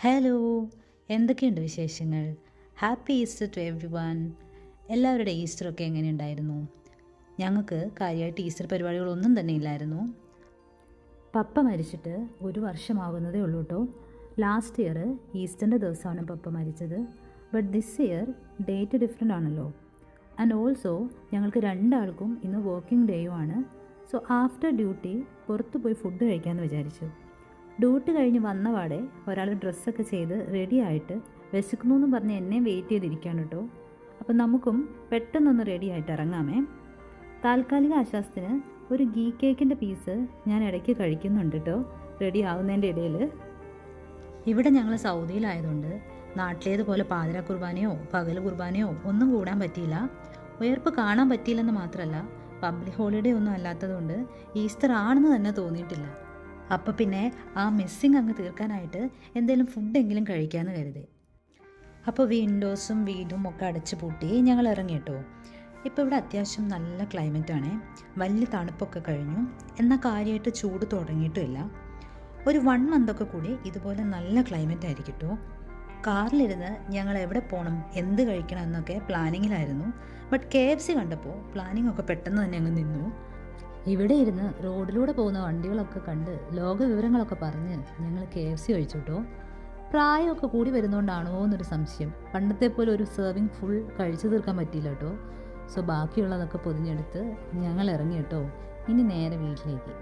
Hello, എന്തൊക്കെയുണ്ട് വിശേഷങ്ങൾ? Happy Easter to everyone. എല്ലാവരുടെ ഈസ്റ്ററൊക്കെ എങ്ങനെയുണ്ടായിരുന്നു? ഞങ്ങൾക്ക് കാര്യമായിട്ട് ഈസ്റ്റർ പരിപാടികളൊന്നും തന്നെ ഇല്ലായിരുന്നു. പപ്പ മരിച്ചിട്ട് 1 വർഷമാകുന്നതേ ഉള്ളൂ കേട്ടോ. ലാസ്റ്റ് ഇയർ ഈസ്റ്ററിൻ്റെ ദിവസമാണ് പപ്പ മരിച്ചത്. But this year date different ആണല്ലോ. ആൻഡ് ഓൾസോ ഞങ്ങൾക്ക് രണ്ടാൾക്കും ഇന്ന് വർക്കിംഗ് ഡേയും ആണ്. സോ ആഫ്റ്റർ ഡ്യൂട്ടി പുറത്ത് പോയി ഫുഡ് കഴിക്കാമെന്ന് വിചാരിച്ചു. ഡ്യൂട്ടി കഴിഞ്ഞ് വന്നപാടെ ഒരാൾ ഡ്രസ്സൊക്കെ ചെയ്ത് റെഡി ആയിട്ട് വിശക്കുന്നു എന്ന് പറഞ്ഞ് എന്നെ വെയിറ്റ് ചെയ്തിരിക്കുകയാണ് കേട്ടോ. അപ്പം നമുക്കും പെട്ടെന്നൊന്ന് റെഡി ആയിട്ട് ഇറങ്ങാമേ. താൽക്കാലിക ആശ്വാസത്തിന് ഒരു ഗീ കേക്കിൻ്റെ പീസ് ഞാൻ ഇടയ്ക്ക് കഴിക്കുന്നുണ്ട് കേട്ടോ, റെഡി ആവുന്നതിൻ്റെ ഇടയിൽ. ഇവിടെ ഞങ്ങൾ സൗദിയിലായതുകൊണ്ട് നാട്ടിലേതുപോലെ പാതിര കുർബാനയോ പകൽ കുർബാനയോ ഒന്നും കൂടാൻ പറ്റിയില്ല. ഉയർപ്പ് കാണാൻ പറ്റിയില്ലെന്ന് മാത്രമല്ല, പബ്ലിക് ഹോളിഡേ ഒന്നും അല്ലാത്തതുകൊണ്ട് ഈസ്റ്റർ ആണെന്ന് തന്നെ തോന്നിയിട്ടില്ല. അപ്പോൾ പിന്നെ ആ മിസ്സിങ് അങ്ങ് തീർക്കാനായിട്ട് എന്തെങ്കിലും ഫുഡെങ്കിലും കഴിക്കാമെന്ന് കരുതി. അപ്പോൾ വിൻഡോസും വീടും ഒക്കെ അടച്ചു പൂട്ടി ഞങ്ങൾ ഇറങ്ങി കേട്ടോ. ഇപ്പോൾ ഇവിടെ അത്യാവശ്യം നല്ല ക്ലൈമറ്റാണ്, വലിയ തണുപ്പൊക്കെ കഴിഞ്ഞു, എന്നാൽ കാര്യമായിട്ട് ചൂട് തുടങ്ങിയിട്ടുമില്ല. ഒരു 1 മന്തൊക്കെ കൂടി ഇതുപോലെ നല്ല ക്ലൈമറ്റ് ആയിരിക്കും കേട്ടോ. കാറിലിരുന്ന് ഞങ്ങൾ എവിടെ പോകണം, എന്ത് കഴിക്കണം എന്നൊക്കെ പ്ലാനിങ്ങിലായിരുന്നു. ബട്ട് KFC കണ്ടപ്പോൾ പ്ലാനിങ് ഒക്കെ പെട്ടെന്ന് തന്നെ അങ്ങ് നിന്നു. ഇവിടെ ഇരുന്ന് റോഡിലൂടെ പോകുന്ന വണ്ടികളൊക്കെ കണ്ട് ലോക വിവരങ്ങളൊക്കെ പറഞ്ഞ് ഞങ്ങൾ KFC കഴിച്ചു കേട്ടോ. പ്രായമൊക്കെ കൂടി വരുന്നതുകൊണ്ടാണോ എന്നൊരു സംശയം. പണ്ടത്തെ പോലെ ഒരു സെർവിങ് ഫുൾ കഴിച്ചു തീർക്കാൻ പറ്റിയില്ല കേട്ടോ. സോ ബാക്കിയുള്ളതൊക്കെ പൊതിഞ്ഞെടുത്ത് ഞങ്ങൾ ഇറങ്ങി കേട്ടോ. ഇനി നേരെ വീട്ടിലേക്ക്.